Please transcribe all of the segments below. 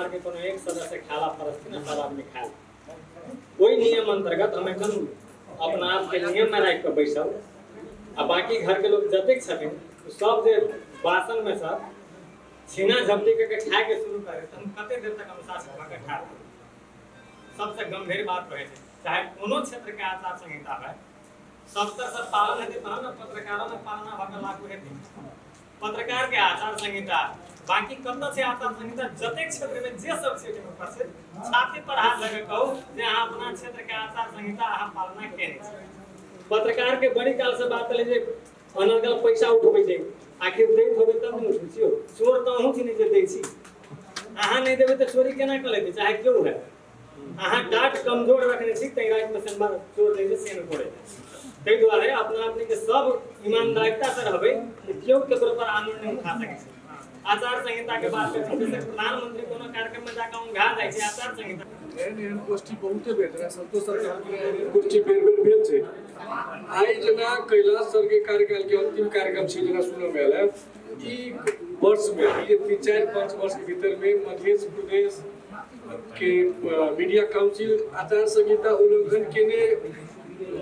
परिवार के कोनो एक सदस्य खाला परस्ती ना सब आदमी खाए कोई नियम अंतर्गत हम एकदम अपना आप के नियम में रख के बैसल आ बाकी घर के लोग जतेक छथिन सब जे बासन में सब छीना झपटी के खाए के शुरू करे त हम कते देर तक अनुशासित भ के खाए सबसे गंभीर बात रहे छै चाहे कोनो क्षेत्र के आचार संहिता है सबसे सब पालन हेतै तहन न पत्रकारों में पालना भ के लागू हेतै पत्रकार के आचार संहिता बाकी कत से आचार संहिता जतेक क्षेत्र में जे सब छै उपस्थित छाती पर हाथ लगे कहू जे अहाँ अपना क्षेत्र के आचार संहिता अहाँ पालना केने छी पत्रकार के बड़ी काल से बात ले जे अनर्गल पैसा उठबै छै आखिर दैत होबे तब न उठै छियो चोर त अहूँ छी जे दै छी अहाँ नहीं देबै त चोरी केना क लेतै चाहे क्यों है अहाँ डाट कमजोर रखने छी तै रात में सनबार चोर नहीं से न पड़े तै द्वारे अपना अपने के सब ईमानदारिता से रहबै क्यों केकरो पर आंदोलन नहीं उठा सकै छै आचार संहिता के बात करते जैसे प्रधानमंत्री कोनो कार्यक्रम में जाकर उंघा जाय छै आचार संहिता एहन गोष्ठी बहुते भेट रहा संतोष सरकार के गोष्ठी बेर बेर भेल छै आई जना कैलाश सर के कार्यकाल के अंतिम कार्यक्रम छै जना सुनल भेल है ई वर्ष में ये 3-4-5 वर्ष के भीतर में मध्य प्रदेश के मीडिया काउंसिल आचार संहिता उल्लंघन केने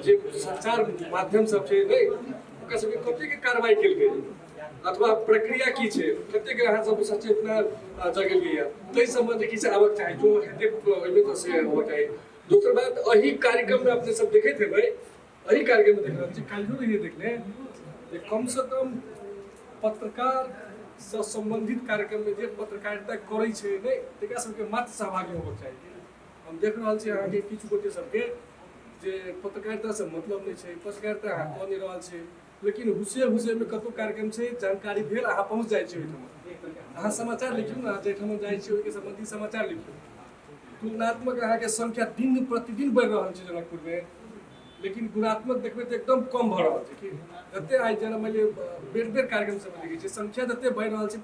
जे संचार माध्यम सब छै नै ओकरा सबके कते के कार्रवाई केल गेल अथवा प्रक्रिया की छै कते के अहाँ सब सचेतना जगल गया तै संबंध की से आवक चाहे जो हेते ओइमे तो से हो चाहे दूसरी बात अही कार्यक्रम में अपने सब देखे थे भाई अही कार्यक्रम में देख रहे थे कल ये देखने जे कम से कम पत्रकार से संबंधित कार्यक्रम में जे पत्रकारिता करै छै नै तकरा सबके मात्र सहभागी होबक चाहिए हम देख रहल छी अहाँ के किछु गोटे सबके जे पत्रकारिता से मतलब नहीं छै पत्रकारिता अहाँ कऽ नहीं रहल छै लेकिन हुसे में कतो कार्यक्रम छै जानकारी भेल अहाँ पहुँच जाइ छी ओहिठाम अहाँ समाचार लिखियौ ना जेठाम जाइ छी ओहिके संबंधी समाचार लिखियौ तुलनात्मक अहाँ के संख्या दिन प्रतिदिन बढ़ि रहल छै जनकपुर में लेकिन गुणात्मक देखबै तऽ एकदम कम भऽ रहल छै कि जते आइ जेना मैले बेर बेर कार्यक्रम सब लिखै छै संख्या जते बढ़ि रहल छै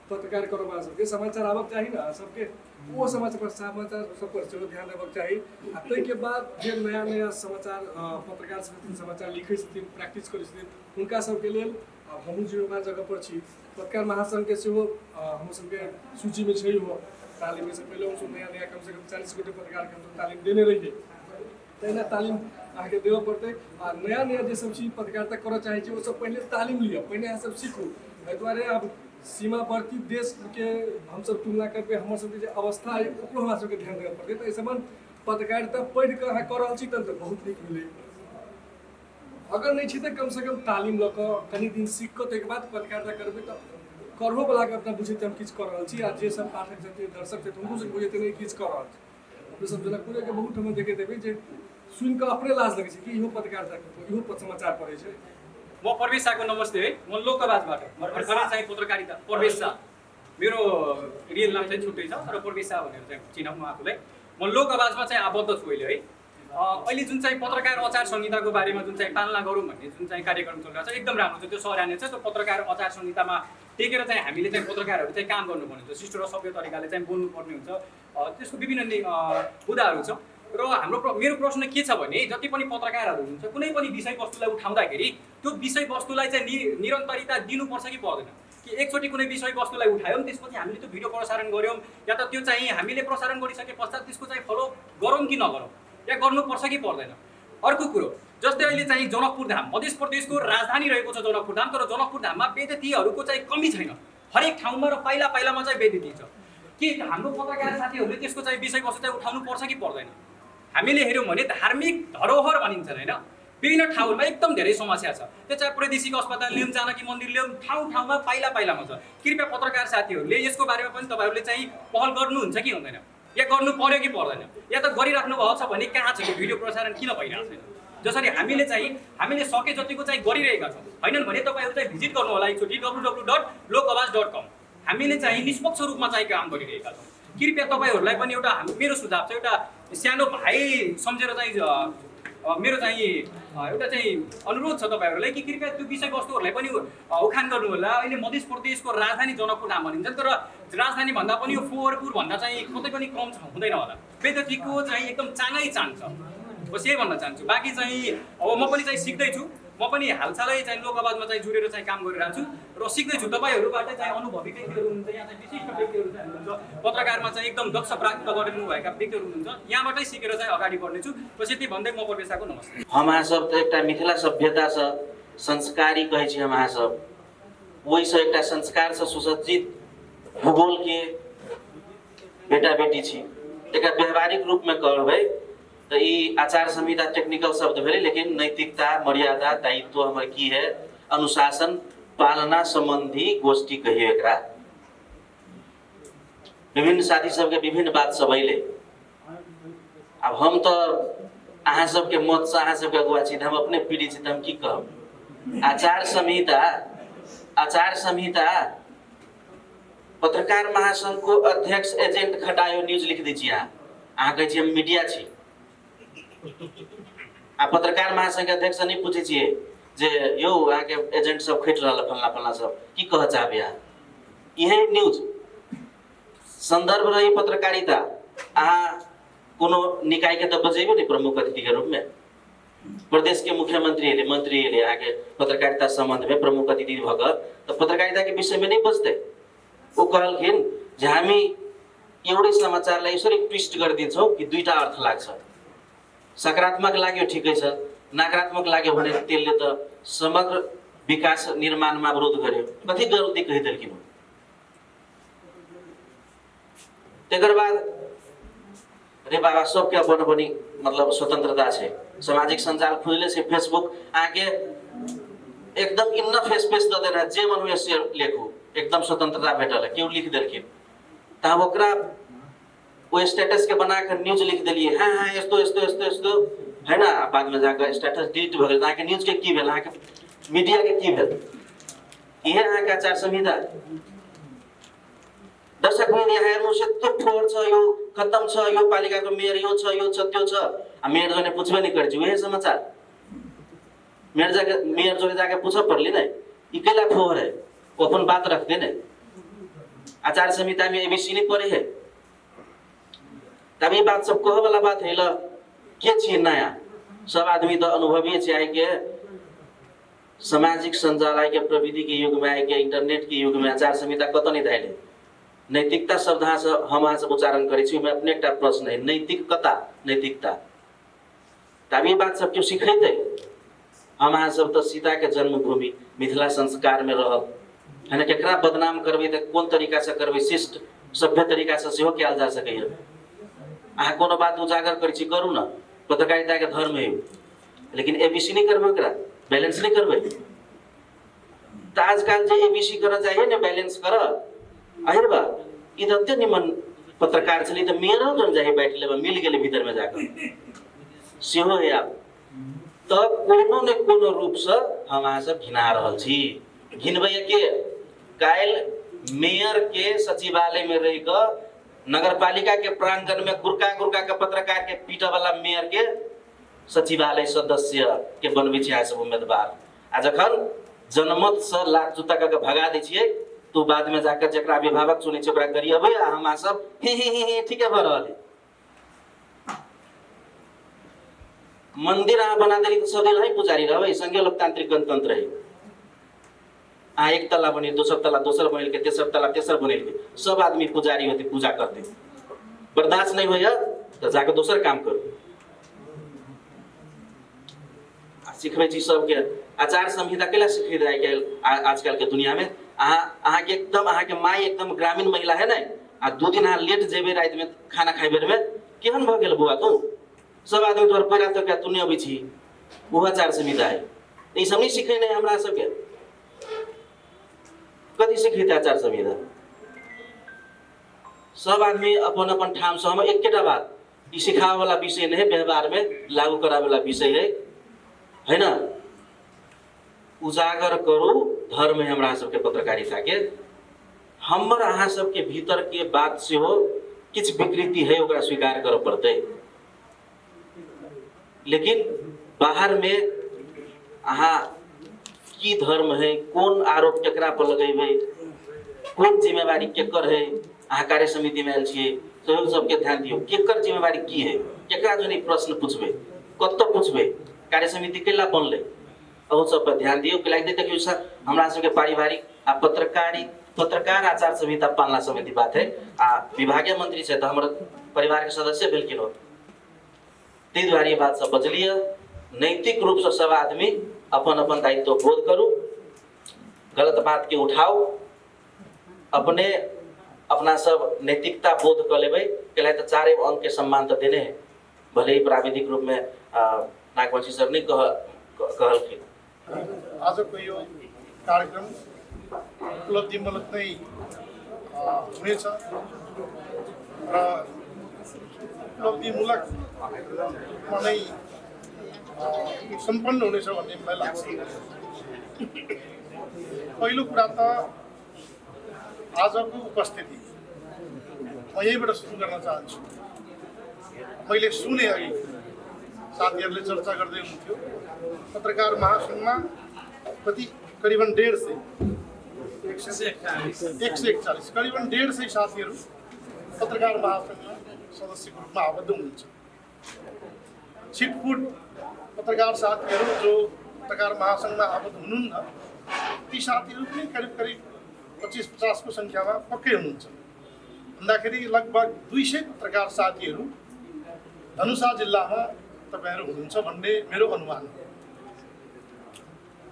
पत्रकार करबा सबके समाचार आबक चाही ना सबके वो समाचार सब पर सेहो ध्यान देबक चाही आ तै के बाद जे नया नया समाचार पत्रकार सब समाचार लिखै छथिन प्रैक्टिस करै छथिन हुनका सबके लेल हमहूँ जिम्मेदार जगह पर छी पत्रकार महासंघ के सेहो हम सबके सूची में छै हो तालीम से पहले हम सब नया कम से कम 40 गोटे पत्रकार के हम तालीम देने रहिए तैना तालीम अहाँ के देबऽ पड़तै आ नया जे सब चीज पत्रकारिता करऽ चाहै छी वो सब पहले तालीम लिअ पहले अहाँ सब सीखू एहि दुआरे अब सीमावर्ती देश के हम सब तुलना करके हमर सबके जे अवस्था है ओकरो हमरा सबके ध्यान देबऽ पड़तै तऽ एहि समान पत्रकारिता पढ़ि कऽ अहाँ कऽ रहल छी तहन तऽ बहुत नीक मिलै अगर नहीं छी तऽ कम से कम तालीम लऽ कऽ कनि दिन सीख कऽ ताहिके बाद पत्रकारिता करबै तऽ करहो वाला के अपना बुझे हम किछु कऽ रहल छी आ जे सब पाठक छथिन दर्शक छथिन हुनको सबके बुझे नहि किछु कऽ रहल छी अपने सब जनकपुर के बहुत हम देखे देबै जे सुन कऽ अपने लाज लगै छै कि इहो पत्रकारिता इहो समाचार पढ़ै छै म प्रवेश शाहको नमस्ते है म लोकआवाजबाट भर्खरै चाहिँ पत्रकारिता प्रवेश शाह मेरो रियल नाम चाहिँ छुट्टै छ तर प्रवेश शाह भनेर चाहिँ चिनाउँ म आफूलाई म लोकआवाजमा चाहिँ आबद्ध छु अहिले है अहिले जुन चाहिँ पत्रकार आचार संहिताको बारेमा जुन चाहिँ पालना गरौँ भन्ने जुन चाहिँ कार्यक्रम चलिरहेको छ एकदम राम्रो छ त्यो सराहनीय छ त्यो पत्रकार आचार संहितामा टेकेर चाहिँ हामीले चाहिँ पत्रकारहरू चाहिँ काम गर्नुपर्ने हुन्छ शिष्ट र सभ्य तरिकाले चाहिँ बोल्नुपर्ने हुन्छ त्यसको विभिन्न मुद्दाहरू छ र हाम्रो मेरो प्रश्न के छ भने जति पनि पत्रकारहरू हुनुहुन्छ कुनै पनि विषयवस्तुलाई उठाउँदाखेरि त्यो विषयवस्तुलाई चाहिँ निरन्तरता दिनुपर्छ कि पर्दैन कि एकचोटि कुनै विषयवस्तुलाई उठायौँ त्यसपछि हामीले त्यो भिडियो प्रसारण गऱ्यौँ या त त्यो चाहिँ हामीले प्रसारण गरिसके पश्चात त्यसको चाहिँ फलो गरौँ कि नगरौँ या गर्नुपर्छ कि पर्दैन अर्को कुरो जस्तै अहिले चाहिँ जनकपुर धाम मध्य प्रदेशको राजधानी रहेको छ जनकपुर धाम तर जनकपुर धाममा बेइज्जतीहरूको चाहिँ कमी छैन हरेक ठाउँमा र पाइला पाइलामा चाहिँ बेइज्जती छ के हाम्रो पत्रकार साथीहरूले त्यसको चाहिँ विषयवस्तु चाहिँ उठाउनु पर्छ कि पर्दैन हामीले हेऱ्यौँ भने धार्मिक धरोहर भनिन्छ हैन विभिन्न ठाउँमा एकदम धेरै समस्या छ त्यो चाहिँ प्रादेशिक अस्पताल ल्याउँ जानकी मन्दिर ल्याउँ ठाउँमा पाइला पाइलामा छ कृपया पत्रकार साथीहरूले यसको बारेमा पनि तपाईहरूले चाहिँ पहल गर्नुहुन्छ कि हुँदैन या गर्नु पर्यो कि पर्दैन या त गरिराख्नु भएको छ भने कहाँ छ भिडियो प्रसारण किन भइरहेको छैन जसरी हामीले सके जतिको चाहिँ गरिरहेका छौँ हैनन् भने तपाईहरू चाहिँ भिजिट गर्नु होला एकचोटि www.lokawaz.com हामीले चाहिँ निष्पक्ष रूपमा चाहिँ काम गरिरहेका छौँ कृपया तपाईहरूलाई पनि एउटा मेरो सुझाव छ एउटा सानो भाइ सम्झेर चाहिँ मेरो चाहिँ एउटा चाहिँ अनुरोध छ तपाईहरूलाई कि कृपया त्यो विषयवस्तुहरूलाई पनि उखान गर्नु होला अहिले मध्य प्रदेशको राजधानी जनकपुर धाम भनिन्छ तर राजधानी भन्दा पनि यो फोहोरपुर भन्दा चाहिँ कतै पनि कम हुँदैन होला बेइज्जतीको चाहिँ एकदम चाँगै चाङ छ बस यही भन्न चाहन्छु बाँकी चाहिँ अब म पनि चाहिँ सिक्दैछु म पनि हालसालै चाहिँ लोक आवाजमा चाहिँ जुरेर चाहिँ काम गरिरहेको छु र सिक्दैछु। तपाईँहरूबाट चाहिँ अनुभवी व्यक्तिहरू हुनुहुन्छ, यहाँ चाहिँ विशिष्ट व्यक्तिहरू चाहिँ हुनुहुन्छ, पत्रकारमा चाहिँ एकदम दक्ष प्राप्त गरिनुभएका व्यक्तिहरू हुनुहुन्छ, यहाँबाटै सिकेर चाहिँ अगाडि बढ्नेछु। बस यति भन्दै म प्रवेशाको नमस्ते। हमरा सब त एकटा मिथिला सभ्यता से संस्कारी कहै छी हमरा सब, ओहि से एकटा संस्कार से सुसज्जित भूगोल के बेटा बेटी छी। एकरा व्यवहारिक रूप में कहबै तो ई आचार संहिता टेक्निकल शब्द भेलै, लेकिन नैतिकता, मर्यादा, दायित्व हमर की है, अनुशासन, पालना संबंधी गोष्ठी कहिए एकरा। विभिन्न साथी सबके विभिन्न बात सब अइले। अब हम तो अहाँ सबके मत से अहाँ सबके अगुआ छी, हम अपने पीढ़ी छी, हम की कहब। आचार संहिता पत्रकार महासंघ को अध्यक्ष एजेंट खटायो न्यूज लिख दीजिए। अहाँ कहै छी हम मीडिया छी, आ पत्रकार महासंघ के अध्यक्ष नहीं पूछे छिए जे यौ अहाँ के एजेंट सब खट रहल फलना फलना सब की कह चाहबे। यही न्यूज संदर्भ रही पत्रकारिता। अहाँ कोनो निकाय के तो बजेबे नहीं प्रमुख अतिथि के रूप में। प्रदेश के मुख्यमंत्री ले, मंत्री ले आके पत्रकारिता संबंध में प्रमुख अतिथि भगर तो पत्रकारिता के विषय में नहीं बजते। वो कहलखिन जे हामी एउटै समाचारलाई यसरी ट्विस्ट गरिदिन्छौँ कि दुईटा अर्थ लाग्छ। सकारात्मक लाग्यो ठिकै छ, नकारात्मक लाग्यो भने त्यसले त समग्र विकास निर्माणमा विरोध गर्यो। कति गल्ती कहिदेलखिन। तेकर बाद रे बाबा सबके अपन पनि मतलब स्वतंत्रता छे। सामाजिक संजाल खुजले से फेसबुक आगे एकदम इन्न फेस द देना, जे मन हुए से लेखू, एकदम स्वतंत्रता भेटल है। क्यों लिख देलखिन तब ओकरा वो स्टेटस के बना कर न्यूज लिख दिलिए। हाँ हाँ यस्तो यस्तो यस्तो यस्तो है ना। बाद में जाकर स्टेटस डिलीट भ गेल। अहाँके न्यूज के की भेल, अहाँके मीडिया के की भेल। इहे अहाँके आचार संहिता। दर्शक में यहाँ हेर्नु से त्यो फोर छ, यो खत्म छ, यो पालिकाको मेयर यो छ, यो छ, त्यो छ। आ मेयर जोने पूछबे नहीं करे छी वही समाचार। मेयर जोने जाके पूछा पड़ली नहीं, ई केला फोर है, वो अपन बात रखते नहीं। आचार संहिता में एबीसी नहीं पढ़े है। तब ये बात सब कह वाला बात है। ल के छी नया सब आदमी तो अनुभवी छे। आइ के सामाजिक संजाल आइ के प्रविधि के युग में, आइ के इंटरनेट के युग में आचार संहिता कत नहीं धाइले। नैतिकता शब्द हम अहाँ सब उच्चारण करे छी। मैं अपने एक प्रश्न है, नैतिकता नैतिकता तब ये बात सब क्यों सिखेते। हम अहाँ सब तो सीता के जन्मभूमि मिथिला संस्कार में रहल है ना। केकरा बदनाम करबे तो कौन तरीका से करबे, शिष्ट सभ्य तरीका से सेहो कयल जा सकैए। अहाँ कोनो बात उजागर करै छी करू ना, पत्रकारिता के धर्म है। लेकिन एबीसी नहीं करबे, ओकरा बैलेंस नहीं करबे। तो आजकल जो एबीसी कर चाहिए ना, बैलेंस कर আহিर बा ई तो अत्य निमन पत्रकार छली तो मेयर जन जाए बैठ लेबा मिल गेले भीतर में जाकर सेहो है। आप तो कोनो ने कोनो रूप से हम अहाँ सब घिना रहल छी। घिनबै के काल मेयर के सचिवालय में रह के नगरपालिका के प्रांगण में गुरका गुरका के पत्रकार के पीटा वाला मेयर के सचिवालय सदस्य के बनबै छी सब उम्मीदवार। आ जखन जनमत से लाख जूता के भगा दै छियै तो बाद में जाकर जकरा अभिभावक चुनै छै ओकरा गरियबै। आ हम सब ही ठीक है भ रहल है। मंदिर अहाँ बना देली तो सब दिन है पुजारी रहबै। संघीय लोकतांत्रिक गणतंत्र है। अहाँ एक तला बनेल, दोसर तला दोसर बनेल के, तेसर तला तेसर बनेल के, सब आदमी पुजारी होते, पूजा करते। बर्दाश्त नहीं होया तो जाकर दोसर काम करो। सिखबै छी सबके आचार संहिता केला सिखै रह के आजकल के दुनिया में। अहाँ के एकदम अहाँ के माई एकदम ग्रामीण महिला है ना, आ 2 दिन अहाँ लेट जेबे रात में खाना खाइ बेर में केहन भ गेल बुआ तू, सब आदमी तोहर पैरा तो क्या तू नहीं अबै छी, वो आचार संहिता है। ई सब नहीं सिखै नहीं हमरा सबके। कथी सिखैते आचार संहिता। सब आदमी अपन अपन ठाम से हम एकेटा बात ई सिखावे वाला विषय नहीं, व्यवहार में लागू करावे वाला विषय है ना। उजागर करू धर्म है हमरा सबके पत्रकारिता के। हमर अहाँ सबके भीतर के बात से हो किछ विकृति है ओकरा स्वीकार करे पड़ते। लेकिन बाहर में अहाँ की धर्म है, कौन आरोप केकरा पर लगेबै, कौन जिम्मेवारी केकर है। अहाँ कार्य समिति में आयल छियै तो सबके ध्यान दियो केकर जिम्मेवारी की है, केकरा जो नहीं प्रश्न पूछबे, कत पूछबे, कार्य समिति केला बनले, अब सब पर ध्यान दियो कि लागि देखियो सर हमरा सबके पारिवारिक आ पत्रकार आचार संहिता पालना समिति बात है आ विभागीय मंत्री से तो हमारे परिवार के सदस्य बिल्कुल हो ती द्वारा ये बात सब बचलिए नैतिक रूप से सब आदमी अपन अपन दायित्व बोध करू गलत बात के उठाओ अपने अपना सब नैतिकता बोध कर लेबै के तो 4 अंक के सम्मान तो देने हैं भले ही प्राविधिक रूप में नागवंशी सर ने कहलखिन आज को यो कार्यक्रम उपलब्धिमूलक नै हुनेछ र उपलब्धिमूलक नै सम्पन्न हुनेछ भन्ने मलाई लाग्छ। पहिलो कुरा त आजको उपस्थिति म यहीबाट सुरु गर्न चाहन्छु। मैले सुने अघि साथीहरूले चर्चा गर्दै हुन्थ्यो पत्रकार महासंघमा कति करिबन 141 करिबन 150 साथीहरू पत्रकार महासंघमा सदस्यको रूपमा आबद्ध हुनुहुन्छ। छिटफुट पत्रकार साथीहरू जो पत्रकार महासंघमा आबद्ध हुनुहुन्न ती साथीहरू पनि करिब 25-50 को संख्यामा पक्कै हुनुहुन्छ। भन्दाखेरि लगभग 200 पत्रकार साथीहरू धनुषा जिल्लामा तपाईहरु हुनुहुन्छ भन्ने मेरो अनुमान हो।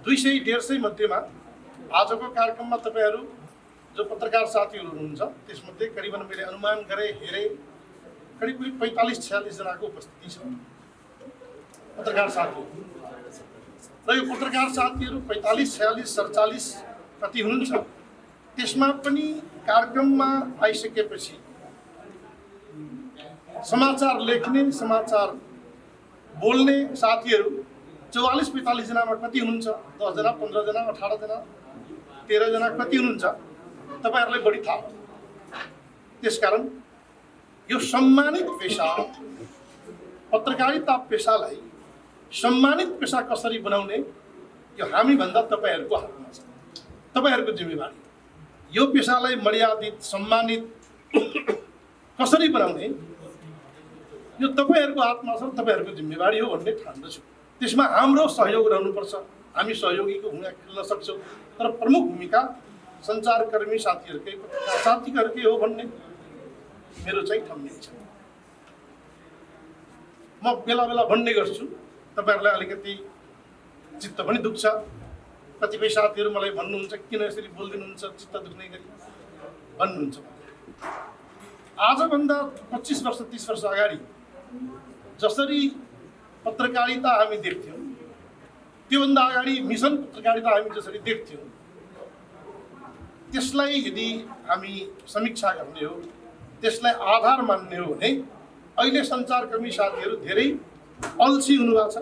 200-150 मध्येमा आजको कार्यक्रममा तपाईहरु जो पत्रकार साथीहरू हुनुहुन्छ त्यसमध्ये करिबन मैले अनुमान गरे हेरे करिब 45-46 जनाको उपस्थिति छ पत्रकार साथीहरू। र यो पत्रकार साथीहरू 45-46-47 कति हुनुहुन्छ त्यसमा पनि कार्यक्रममा आइसकेपछि समाचार लेख्ने समाचार बोल्ने साथीहरू 44-45 जनामा कति हुनुहुन्छ 10 जना 15 जना 18 जना 13 जना कति हुनुहुन्छ तपाईहरुलाई बढी थाहा हो। त्यसकारण यो सम्मानित पेशा पत्रकारिता पेशालाई सम्मानित पेशा कसरी बनाउने यो हामी भन्दा तपाईहरुको हातमा छ, तपाईहरुको जिम्मेवारी। यो पेशालाई मर्यादित सम्मानित कसरी बनाउने यो तपाईहरुको हातमा छ, तपाईहरुको जिम्मेवारी हो भन्ने ठान्दछु। त्यसमा हाम्रो सहयोग रहनुपर्छ, हामी सहयोगीको भूमिका खेल्न सक्छौँ, तर प्रमुख भूमिका सञ्चारकर्मी साथीहरुकै पत्रकार साथीहरुकै हो भन्ने मेरो चाहिँ ठान्ने छ। म बेला बेला भन्ने गर्छु, तपाईहरुलाई अलिकति चित्त पनि दुख्छ। कतिपय साथीहरू मलाई भन्नुहुन्छ किन यसरी बोल्दिनुहुन्छ चित्त दुख्ने गरी भन्नुहुन्छ। आजभन्दा 25 वर्ष 30 वर्ष अगाडि जसरी पत्रकारिता हामी देख्थ्यौं त्योभन्दा अगाडि मिसन पत्रकारिता हामी जसरी देख्थ्यौं त्यसलाई यदि हामी समीक्षा गर्ने हो, त्यसलाई आधार मान्ने हो भने अहिले सञ्चारकर्मी साथीहरू धेरै अल्छी हुनुभएको छ।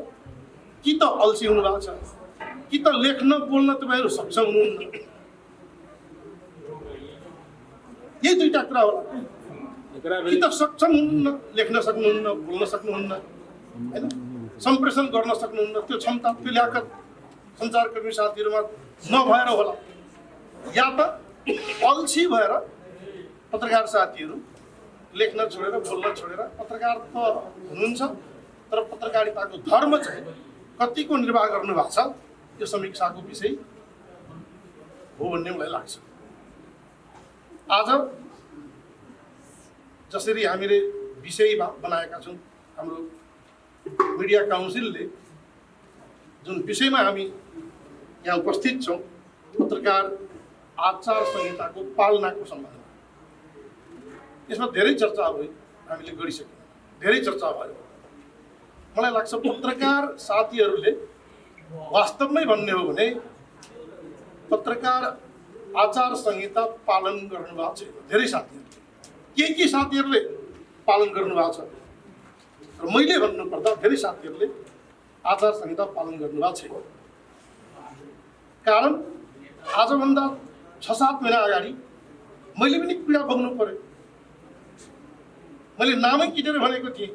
कि त अल्छी हुनुभएको छ कि त लेख्न बोल्न तपाईहरु सक्षम हुनुहुन्न। यही दुईटा कुरा होला। कि त सक्षम हुनुहुन्न, लेख्न सक्नुहुन्न, बोल्न सक्नुहुन्न, हैन, सम्प्रेषण गर्न सक्नुहुन्न, त्यो क्षमता त्यो ल्याकत सञ्चारकर्मी साथीहरुमा नभएर होला, या त अल्छी भएर पत्रकार साथीहरू लेख्न छोडेर बोल्न छोडेर पत्रकार त हुनुहुन्छ तर पत्रकारिताको धर्म चाहिँ कतिको निर्वाह गर्नु भएको छ यो समीक्षाको विषय हो भन्ने मलाई लाग्छ। आज जसरी हामीले विषय बनाएका छौँ, हाम्रो मिडिया काउन्सिलले जुन विषयमा हामी यहाँ उपस्थित छौँ पत्रकार आचार संहिताको पालनाको सम्बन्धमा, यसमा धेरै चर्चा भयो, हामीले गरिसक्यौँ, धेरै चर्चा भयो। मलाई लाग्छ पत्रकार साथीहरूले वास्तवमै भन्ने हो भने पत्रकार आचार संहिता पालन गर्नुभएको छैन। धेरै साथीहरूले के साथीहरूले पालन गर्नुभएको छ र मैले भन्नुपर्दा धेरै साथीहरूले आचार संहिता पालन गर्नुभएको छैन। कारण आजभन्दा 6-7 महिना अगाडि मैले पनि पीडा भोग्नु पर्यो। मैले नामै किनेर भनेको थिएँ,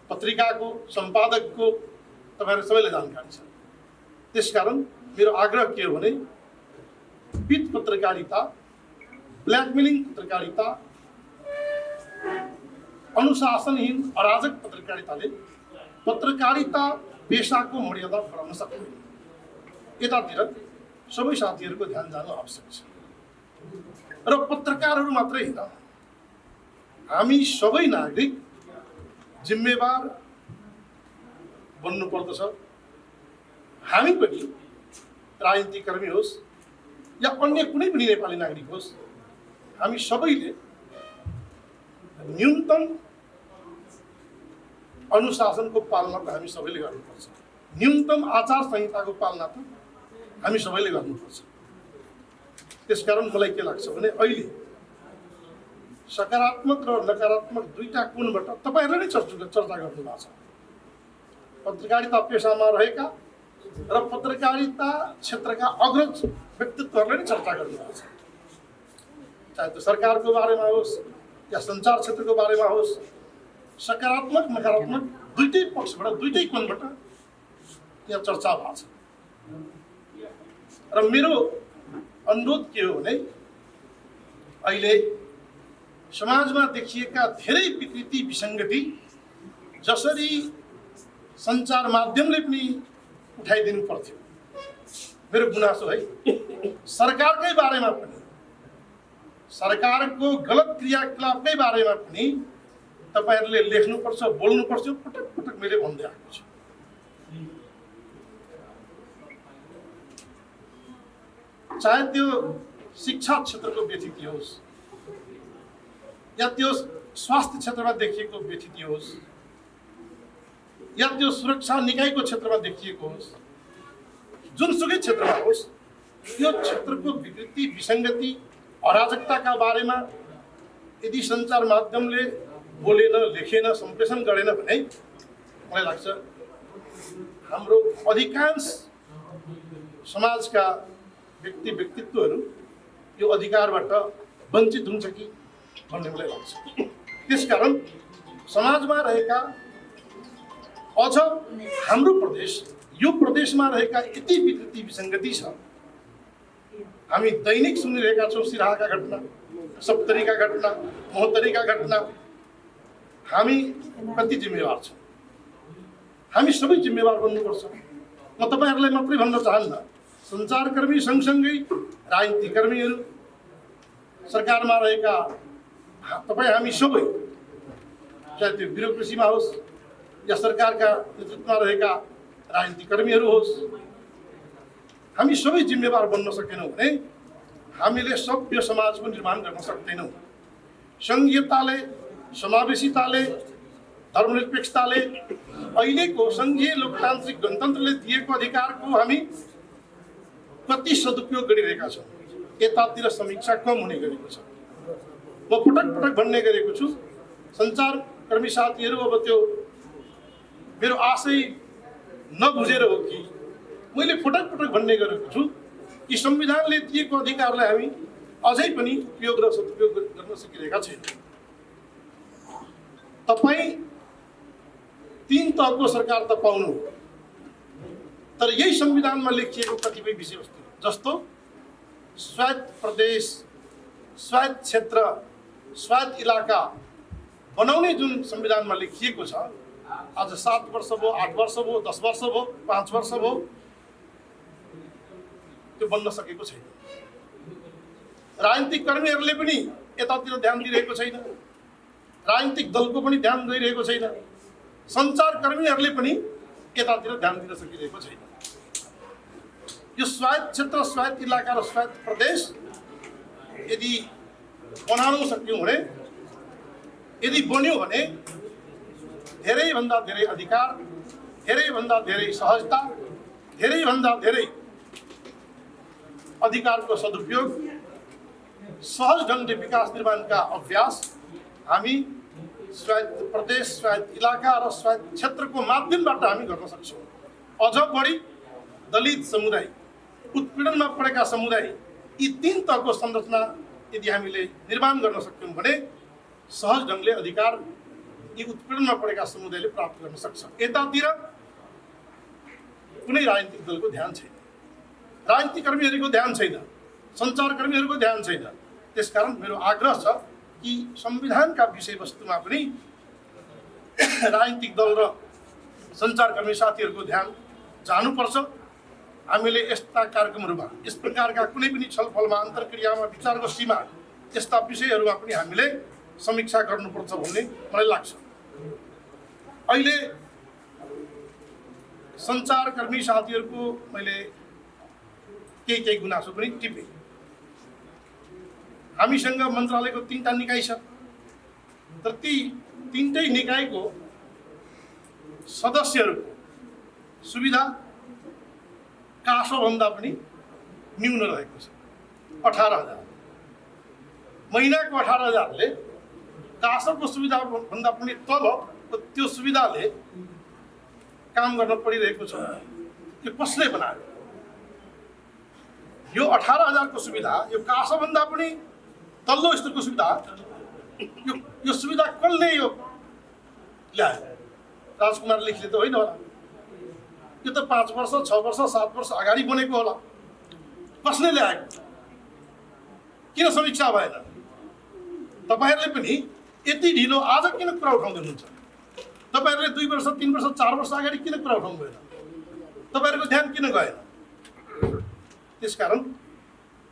पत्रिकाको सम्पादकको तपाईहरु सबैले जानकारी छ। त्यसकारण मेरो आग्रह के हो भने पित पत्रकारिता, ब्ल्याकमेलिङ पत्रकारिता, अनुशासनहीन अराजक पत्रकारिताले पत्रकारिता पेशाको मर्यादा बढाउन सक्दैन। यतातिर सबै साथीहरूको ध्यान जानु आवश्यक छ। र पत्रकारहरू मात्रै होइन, हामी सबै नागरिक जिम्मेवार बन्नुपर्दछ। हामी पनि राजनीतिकर्मी होस् या अन्य कुनै पनि नेपाली नागरिक होस्, हामी सबैले न्यूनतम अनुशासनको पालना त हामी सबैले गर्नुपर्छ। न्यूनतम आचार संहिताको पालना त हामी सबैले गर्नुपर्छ। त्यसकारण मलाई के लाग्छ भने अहिले सकारात्मक र नकारात्मक दुईटा कोणबाट तपाईँहरूले नै चर्चा गर्नुभएको छ। पत्रकारिता पेसामा रहेका र पत्रकारिता क्षेत्रका अग्रज व्यक्तित्वहरूले नै चर्चा गर्नुभएको छ। चाहे त्यो सरकारको बारेमा होस् या सञ्चार क्षेत्रको बारेमा होस्, सकारात्मक नकारात्मक दुईटै पक्षबाट दुईटै कोणबाट यहाँ चर्चा भएको छ। र मेरो अनुरोध के हो भने अहिले समाजमा देखिएका धेरै विकृति विसङ्गति जसरी सञ्चार माध्यमले पनि उठाइदिनु पर्थ्यो, मेरो गुनासो है, सरकारकै बारेमा पनि, सरकारको गलत क्रियाकलापकै बारेमा पनि तपाईँहरूले लेख्नुपर्छ, बोल्नुपर्छ। पटक पटक मैले भन्दै आएको छु। चाहे त्यो शिक्षा क्षेत्रको व्यथिति होस् या त्यो स्वास्थ्य क्षेत्रमा देखिएको व्यथिति होस् या त्यो सुरक्षा निकायको क्षेत्रमा देखिएको होस्, जुनसुकै क्षेत्रमा होस्, त्यो क्षेत्रको विकृति विसङ्गति अराजकताका बारेमा यदि सञ्चार माध्यमले बोलेन, लेखेन, सम्प्रेषण गरेन भने मलाई लाग्छ हाम्रो अधिकांश समाजका व्यक्तित्वहरू यो अधिकारबाट वञ्चित हुन्छ कि भन्ने मलाई लाग्छ। त्यसकारण समाजमा रहेका अझ हाम्रो प्रदेश, यो प्रदेशमा रहेका यति विकृति विसङ्गति छ। हामी दैनिक सुनिरहेका छौँ सिराहाका घटना, सप्तरीका घटना, महोत्तरीका घटना। हामी कति जिम्मेवार छौँ? हामी सबै जिम्मेवार बन्नुपर्छ। म तपाईँहरूलाई मात्रै भन्न चाहन्न, सञ्चारकर्मी सँगसँगै राजनीतिकर्मीहरू, सरकारमा रहेका तपाईँ हामी सबै, चाहे त्यो ब्युरोक्रेसीमा होस् या सरकारका नेतृत्वमा रहेका राजनीतिकर्मीहरू होस्, हामी सबै जिम्मेवार बन्न सकेनौँ भने हामीले सभ्य समाजको निर्माण गर्न सक्दैनौँ। सङ्घीयताले, समावेशिताले, धर्मनिरपेक्षताले, अहिलेको सङ्घीय लोकतान्त्रिक गणतन्त्रले दिएको अधिकारको हामी कति सदुपयोग गरिरहेका छौँ, यतातिर समीक्षा कम हुने गरेको छ। म पटक पटक भन्ने गरेको छु, सञ्चारकर्मी साथीहरू, अब त्यो मेरो आशय नबुझेर हो कि मैले पटक पटक भन्ने गरेको छु कि संविधानले दिएको अधिकारलाई हामी अझै पनि उपयोग र सदुपयोग गर्न सकिरहेका छैनौँ। तपाईँ 3 तहको सरकार त पाउनु, तर यही संविधानमा लेखिएको कतिपय विषयवस्तु जस्तो स्वायत्त प्रदेश, स्वायत्त क्षेत्र, स्वायत्त इलाका बनाउने जुन संविधानमा लेखिएको छ, आज 7 वर्ष भयो, 8 वर्ष भयो, 10 वर्ष भयो, 5 वर्ष भयो, त्यो बन्न सकेको छैन। राजनीतिक कर्मीहरूले पनि यतातिर ध्यान दिइरहेको छैन, राजनीतिक दलको पनि ध्यान गइरहेको छैन, सञ्चारकर्मीहरूले पनि यतातिर ध्यान दिन सकिरहेको छैन। यो स्वायत्त क्षेत्र, स्वायत्त इलाका र स्वायत्त प्रदेश यदि बनाउन सक्यौँ भने, यदि बन्यो भने धेरैभन्दा धेरै अधिकार, धेरैभन्दा धेरै सहजता, धेरैभन्दा धेरै अधिकारको सदुपयोग, सहज ढङ्गले विकास निर्माणका अभ्यास हामी स्वायत्त प्रदेश, स्वायत्त इलाका र स्वायत्त क्षेत्रको माध्यमबाट हामी गर्न सक्छौँ। अझ बढी दलित समुदाय, उत्पीडनमा परेका समुदाय, यी 3 तहको संरचना यदि हामीले निर्माण गर्न सक्यौँ भने सहज ढङ्गले अधिकार यी उत्पीडनमा परेका समुदायले प्राप्त गर्न सक्छ। यतातिर कुनै राजनीतिक दलको ध्यान छैन, राजनीतिकर्मीहरूको ध्यान छैन, सञ्चारकर्मीहरूको ध्यान छैन। त्यसकारण मेरो आग्रह छ कि संविधानका विषयवस्तुमा पनि राजनीतिक दल र सञ्चारकर्मी साथीहरूको ध्यान जानुपर्छ हामीले यस्ता कार्यक्रमहरूमा यस प्रकारका कुनै पनि छलफलमा अन्तर्क्रियामा विचार गोष्ठीमा यस्ता विषयहरूमा पनि हामीले समीक्षा गर्नुपर्छ भन्ने मलाई लाग्छ। अहिले सञ्चारकर्मी साथीहरूको मैले केही गुनासो पनि टिपेँ। हामीसँग मन्त्रालयको 3टा निकाय छ, तर ती 3टै निकायको सदस्यहरूको सुविधा कासोभन्दा पनि न्यून रहेको छ। 18,000 महिनाको 18,000ले कासोको सुविधा भन्दा पनि तल त्यो सुविधाले काम गर्न परिरहेको छ। यो कसले बनायो? यो 18,000 को सुविधा, यो कासोभन्दा पनि तल्लो स्तरको सुविधा, यो सुविधा कसले यो ल्यायो? राजकुमार लेखले त होइन होला। यो त 5 वर्ष 6 वर्ष 7 वर्ष अगाडि बनेको होला। कसले ल्याएको? किन समीक्षा भएन? तपाईहरुले पनि यति ढिलो आज किन कुरा उठाउँदै हुनुहुन्छ? तपाईहरुले 2 वर्ष 3 वर्ष 4 वर्ष अगाडि किन कुरा उठाउनु भएन? तपाईहरुको ध्यान किन गएन? त्यसकारण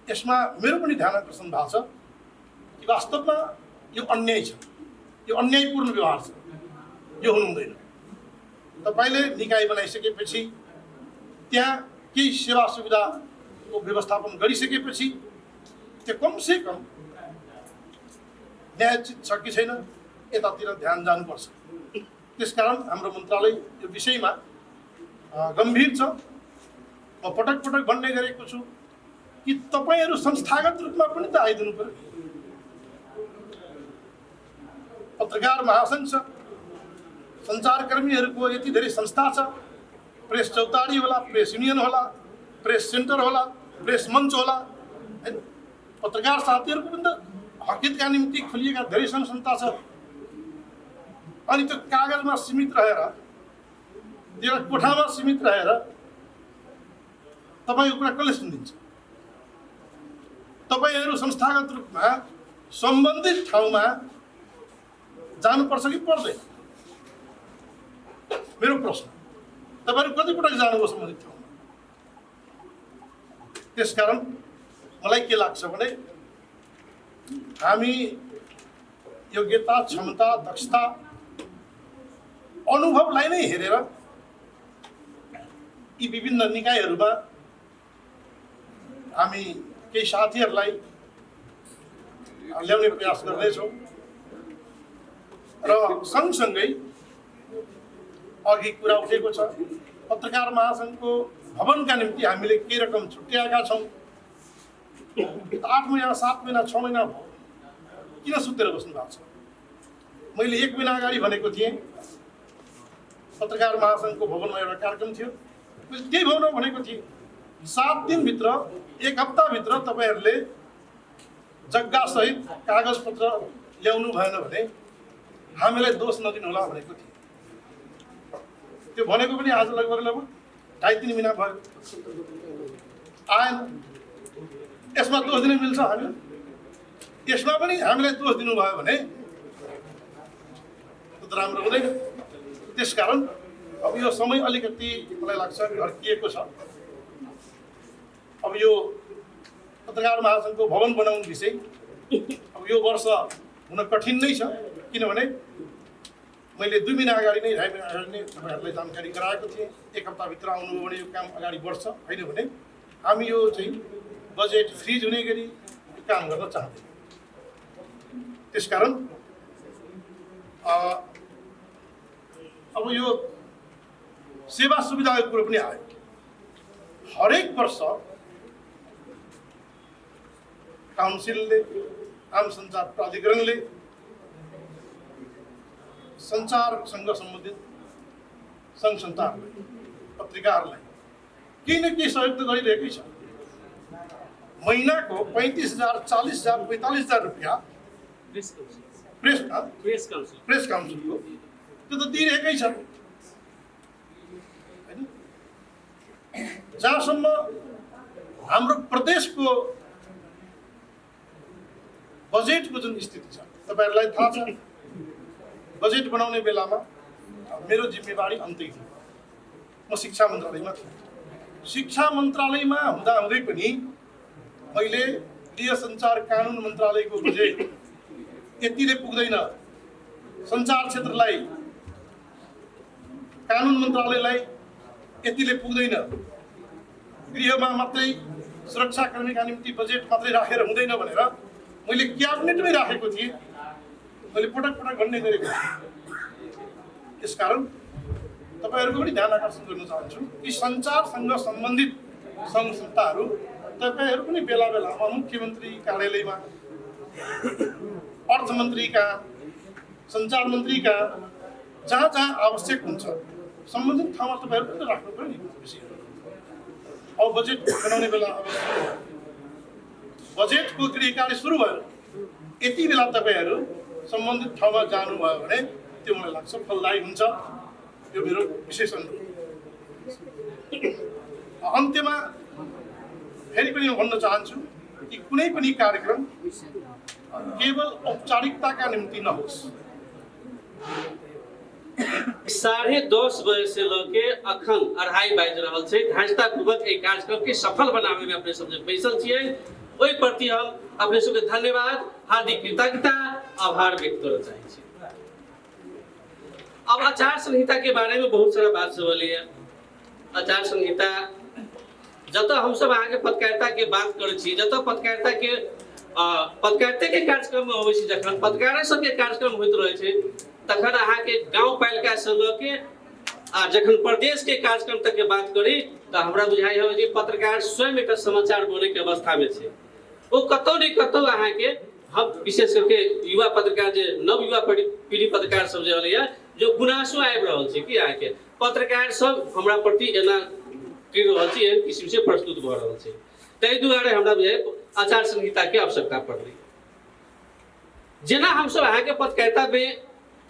यसमा मेरो पनि ध्यान आकर्षण भएको छ कि वास्तवमा यो अन्याय छ, यो अन्यायपूर्ण व्यवहार छ, यो हुनु हुँदैन। तपाईले निकाय बनाइसकेपछि त्यहाँ केही सेवा सुविधाको व्यवस्थापन गरिसकेपछि त्यो कमसे कम न्यायोचित छ कि छैन यतातिर ध्यान जानुपर्छ। त्यसकारण हाम्रो मन्त्रालय यो विषयमा गम्भीर छ। म पटक पटक भन्ने गरेको छु कि तपाईहरु संस्थागत रूपमा पनि त आइदिनु पर्यो। पत्रकार महासंघ छ, सञ्चारकर्मीहरूको यति धेरै संस्था छ, प्रेस चौतारी होला, प्रेस युनियन होला, प्रेस सेन्टर होला, प्रेस मञ्च होला, हैन? पत्रकार साथीहरूको पनि त हकितका निम्ति खोलिएका धेरै सङ्घ संस्था छ। अनि त्यो कागजमा सीमित रहेर, त्यो कोठामा सीमित रहेर तपाईको कुरा कसले सुनिदिन्छ? तपाईहरु संस्थागत रूपमा सम्बन्धित ठाउँमा जानुपर्छ कि पर्दैन? मेरो प्रश्न। तपाईहरु कति पटक जानुभयो सम्बन्धित ठाउँमा? त्यसकारण मलाई के लाग्छ भने हामी योग्यता, क्षमता, दक्षता, अनुभवलाई नै हेरेर यी विभिन्न निकायहरूमा हामी केही साथीहरूलाई ल्याउने प्रयास गर्दैछौँ र सँगसँगै अघि कुरा उठेको छ पत्रकार महासंघको भवनका निम्ति हामीले के रकम छुट्याएका छौँ। 8 महिना 7 महिना 6 महिना भयो, किन सुतेर बस्नु भएको छ? मैले 1 महिना अगाडि भनेको थिएँ पत्रकार महासंघको भवनमा एउटा कार्यक्रम थियो, मैले त्यही भवनमा भनेको थिएँ 7 दिनभित्र 1 हप्ताभित्र तपाईहरुले जग्गा सहित कागजपत्र ल्याउनु भएन भने हामीलाई दोष नदिनु होला भनेको थिएँ। त्यो भनेको पनि आज लगभग 2.5-3 महिना भयो, आएन। यसमा दोष दिन मिल्छ? हामी यसमा पनि हामीलाई दोष दिनुभयो भने त्यो त राम्रो हुँदैन। त्यसकारण अब यो समय अलिकति मलाई लाग्छ घर्किएको छ। अब यो पत्रकार महासंघको भवन बनाउने विषय अब यो वर्ष हुन कठिन नै छ, किनभने मैले 2 महिना अगाडि नै 2.5 महिना अगाडि नै तपाईहरुलाई जानकारी गराएको थिएँ। 1 हप्ताभित्र आउनुभयो भने यो काम अगाडि बढ्छ, होइन भने हामी यो चाहिँ बजेट फ्रिज हुने गरी काम गर्न चाहन्छौँ। त्यसकारण अब यो सेवा सुविधाको कुरो पनि आयो। हरेक वर्ष काउन्सिलले, आम सञ्चार प्राधिकरणले सञ्चारसँग सम्बन्धित सङ्घ संस्थाहरूलाई, पत्रिकाहरूलाई केही न केही सहयोग त गरिरहेकै छ। महिनाको 35,000, 40,000, 45,000 रुपियाँ प्रेस काउन्सिलको त्यो त दिइरहेकै छ, हैन? जहाँसम्म हाम्रो प्रदेशको बजेटको जुन स्थिति छ तपाईहरुलाई थाहा छ। बजेट बनाउने बेलामा मेरो जिम्मेवारी अन्तै थियो, म शिक्षा मन्त्रालयमा थिएँ। शिक्षा मन्त्रालयमा हुँदाहुँदै पनि मैले गृह सञ्चार कानुन मन्त्रालयको बजेट यतिले पुग्दैन, सञ्चार क्षेत्रलाई कानुन मन्त्रालयलाई यतिले पुग्दैन, गृहमा मात्रै सुरक्षाकर्मीका निम्ति बजेट मात्रै राखेर हुँदैन भनेर मैले क्याबिनेटमै राखेको थिएँ। मैले पटक पटक भन्ने गरेको थिएँ। यसकारण तपाईँहरूको पनि ध्यान आकर्षण गर्न चाहन्छु कि सञ्चारसँग सम्बन्धित सङ्घ संस्थाहरू तपाईँहरू पनि बेला बेलामा मुख्यमन्त्री कार्यालयमा, अर्थमन्त्रीका, सञ्चार मन्त्रीका जहाँ जहाँ आवश्यक हुन्छ सम्बन्धित ठाउँमा तपाईँहरू पनि राख्नु पर्यो नि विषयहरू। अब बजेट बनाउने बेला अब बजेटको क्रियाकार्य सुरु भयो, यति बेला तपाईँहरू सम्बन्धित ठाउँमा जानुभयो भने त्यो मलाई लाग्छ फलदायी हुन्छ। यो मेरो विशेषण हो। अन्त्यमा फेरि पनि म भन्न चाहन्छु कि कुनै पनि कार्यक्रम केवल औपचारिकताका निम्ति नहोस्। 10:30 बजे से लेके अखन 2:30 बाजि रहल छै। धांसतापूर्वक एहि कार्यक्रम के सफल बनावे में अपने सब जे बैसल छियै, ओहि प्रति हम अपने सबके धन्यवाद, हार्दिक कृतज्ञता, आभार व्यक्त करना चाहै छी। अब आचार संहिता के बारे में बहुत सारा बात सब है। आचार संहिता जतऽ हम सब अहाँ के पत्रकारिता के बात करै छी, जतऽ पत्रकारिता के कार्यक्रम में अबै छी, जखन पत्रकार सब के कार्यक्रम होइत रहै छै, तखन अहाँ के गांव पालिका से ल के आ जखन प्रदेश के कार्यक्रम तक के बात करी तो हमरा बुझाई हो जे पत्रकार स्वयं एक समाचार बोले के अवस्था में छै। ओ कतौ नहीं कतौ अहाँ के हम विशेष करके युवा पत्रकार जे नव युवा पीढ़ी पत्रकार सब जे होइया, जो गुनासो आबि रहल छै कि अहाँ के पत्रकार सब हमरा प्रति एना कर रहल छै, एहन किस्म से प्रस्तुत भ रहल छै। ताहि दुआरे हमरा बुझाइ आचार संहिता के आवश्यकता पड़लै। जेना हम सब अहाँ के पत्रकारिता में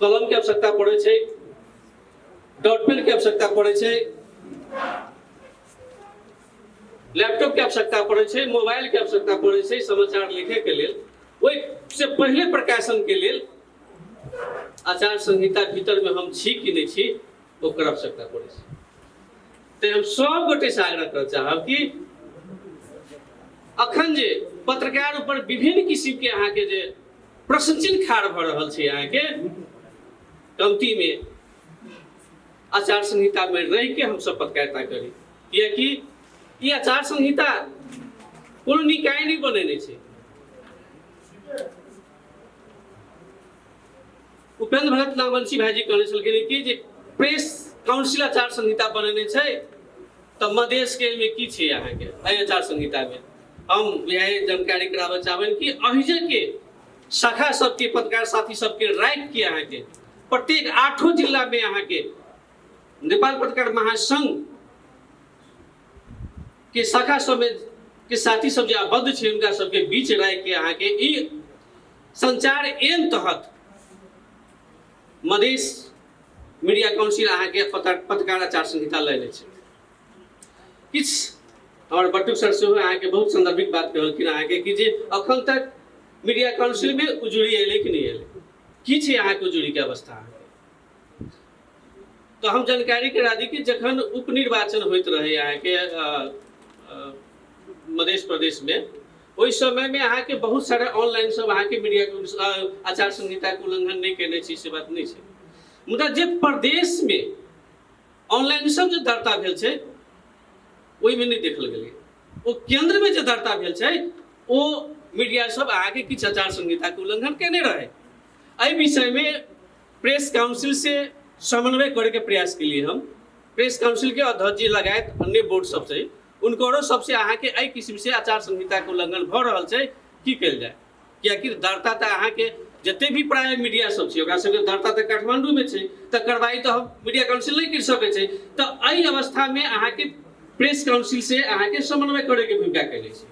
कलम के आवश्यकता पड़े छै, डॉट पेन के आवश्यकता पड़े छै, लैपटॉप के आवश्यकता पड़े छै, मोबाइल के आवश्यकता पड़े छै समाचार लिखे के लेल, ओहि से पहले प्रकाशन के लेल आचार संहिता भीतर में हम छी कि नहीं छी ओकर आवश्यकता पड़े छै। तो हम सब गोटे से आग्रह कर चाहब कि अखन जे पत्रकार ऊपर विभिन्न किस्म के अहाँ के जे प्रश्न चिन्ह खाड़ भ रहल छै, अहाँ के कमती में आचार संहिता में रह के हम सब पत्रकारिता करी, कियाकि ये आचार संहिता कोनो निकाय नहीं बनेने छै। उपेंद्र भगत नामवंशी भाईजी कहने छलखिन कि जे प्रेस काउंसिल आचार संहिता बनेने छै, तो मधेश के में की छै अहाँ के एहि आचार संहिता में हम यह जानकारी कराबे चाहबन कि अहिजे के शाखा सबके पत्रकार साथी सबके राइट के अहाँ के प्रत्येक 8 जिला में अहाँ के नेपाल पत्रकार महासंघ के शाखा सब में के साथी सब जे आबद्ध छै, उनका सबके बीच राय के अहाँ के ई संचार एन तहत मधेश मीडिया काउंसिल अहाँ के पत्रकार आचार संहिता लेने छै। किछ हमर बटुक सर से अहाँ के बहुत संदर्भिक बात कहलखिन अहाँ के कि जे अखन तक मीडिया काउंसिल में उजुड़ी एले कि नहीं एले, की छै अहाँ के उजुड़ी के अवस्था। तो हम जानकारी करा दी कि जखन उपनिर्वाचन होइत रहे अहाँ के मध्य प्रदेश में, ओहि समय में अहाँ के बहुत सारे ऑनलाइन सब अहाँ के मीडिया आचार संहिता के उल्लंघन नहीं केने छी, से बात नहीं छै। मुदा जे प्रदेश में ऑनलाइन सब जो दर्ता भेल छै ओहि में नहीं देखल गेलै, ओ केंद्र में जो दर्ता भेल छै ओ मीडिया सब अहाँ के किछ आचार संहिता के उल्लंघन केने रहे। एहि विषय में प्रेस काउंसिल से समन्वय करे के प्रयास के लिए हम प्रेस काउंसिल के अध्यक्ष जी लगायत अन्य बोर्ड सब से उनको सबसे अहाँ के एहि किस्म से आचार संहिता के उल्लंघन भ रहल छै की कल जाए, कियाकि दर्ता तो अहाँ के जते भी प्राय मीडिया सब छै ओकरा सबके दर्ता तो काठमांडू में छै, तो कार्रवाई तो हम मीडिया काउंसिल नहीं कर सकै छै। तो एहि अवस्था में अहाँ के प्रेस काउंसिल से अहाँ के समन्वय करे के भूमिका कैले छै।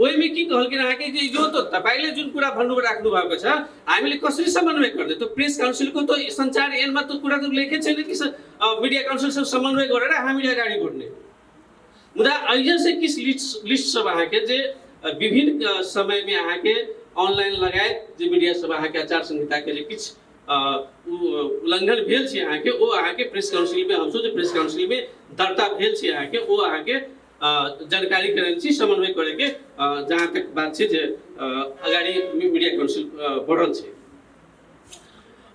ओहि में की कहलखिन अहाँ के जे यो तो तपाईले जुन कुरा भन्नु राख्नु भएको छ हामीले कसरी समन्वय गर्ने, तो प्रेस काउंसिल को तो संचार एनमा तो कुरा तो लेखे छैन कि मीडिया काउंसिल सब समन्वय गरेर हामीले अगाडि बढ्ने। मुदा अहिजे से किस लिस्ट सब अहाँ के जे विभिन्न समय में अहाँ के ऑनलाइन लगायत जे मीडिया सब अहाँ के आचार संहिता के जे किछ उल्लंघन भेल छै अहाँके ओ अहाँके प्रेस काउंसिल में हमसब जे प्रेस काउंसिल में दर्ता भेल छै अहाँके ओ अहाँके जानकारी करैल छी समन्वय करे के जहाँ तक बात छै जे अगाडि मीडिया काउंसिल बढ़ल छै।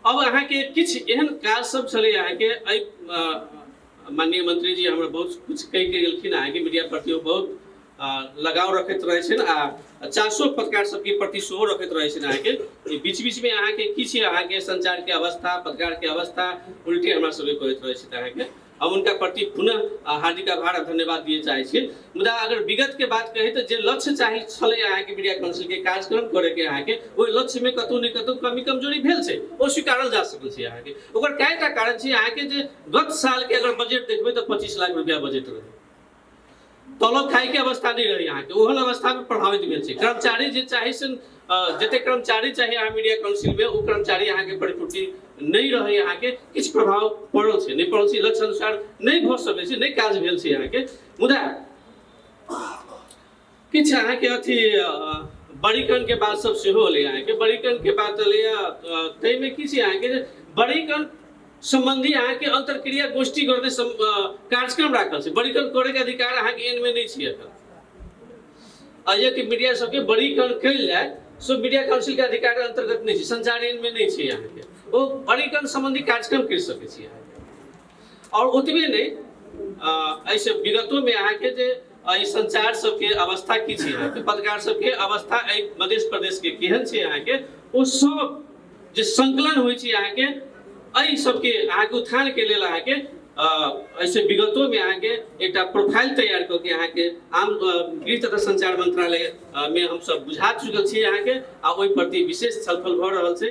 अब अहाँके किछ एहन काज सब छलै अहाँके माननीय मंत्री जी हमरा बहुत कुछ कहि के गेलखिन अहाँके मीडिया प्रति बहुत लगाव रखैत रहै छै आ चासो पत्रकार सबके प्रति सेहो रखैत रहै छै अहाँके बीच बीच में अहाँके की छै अहाँके संचार के अवस्था पत्रकार के अवस्था उल्टे हमरा सबके करैत रहै छै अहाँके हम उनका प्रति पुनः हार्दिक आभार और धन्यवाद दिए चाहे छी। मुदा अगर विगत के बात कही तो जे लक्ष्य चाही छलै अहाँके मीडिया काउंसिल के कार्यक्रम करे के अहाँके ओहि लक्ष्य में कतौ ने कतौ कमी कमजोरी भेल छै ओ स्वीकारल जा सकल छै अहाँके ओकर कएटा कारण छै अहाँके जे गत साल के अगर बजट देखबै तो 25 लाख रुपया बजट रहे तलब खाई के अवस्था नहीं रही अहाँके ओहन अवस्था में प्रभावित भेल छै कर्मचारी जे चाहे जते कर्मचारी चाहिए अहाँ मीडिया काउंसिल में ओ कर्मचारी अहाँके परिपूर्ति नहीं रहे अहाँके किछ प्रभाव पड़ल छै नहीं पड़ल छै लक्ष्य अनुसार नहीं भ सकै छै नहीं काज भेल छै अहाँके मुदा किछ अहाँके अथी बड़ीकरण के बात सब सेहो होलै अहाँके बड़ीकरण के बात एलै तै में की छै अहाँके बड़ीकरण संबंधी अहाँके अंतरक्रिया गोष्ठी गर्ने कार्यक्रम राखल छै बड़ीकरण करे के अधिकार अहाँके एन में नहीं छै एखन अजय के मीडिया सबके बड़ीकरण कैल जाय सो मीडिया काउंसिल के अधिकार अंतर्गत नहीं छै संचार एन में नहीं छै अहाँके ओ बड़ीकरण संबंधी कार्यक्रम कर सकै छी अहाँके और ओतबे नहीं ऐसे विगतों में अहाँके जे संचार सबके अवस्था की छै अहाँके पत्रकार सबके अवस्था मध्य प्रदेश के केहन छै अहाँके ओ सब जे संकलन होइ छै अहाँके एहि सबके अहाँके उत्थान के लेल अहाँके ऐसे विगतों में अहाँके एक प्रोफाइल तैयार करके अहाँके आम गृह तथा संचार मंत्रालय में हम सब बुझा चुकल छी अहाँके आ ओहि प्रति विशेष छलफल भ रहल छै।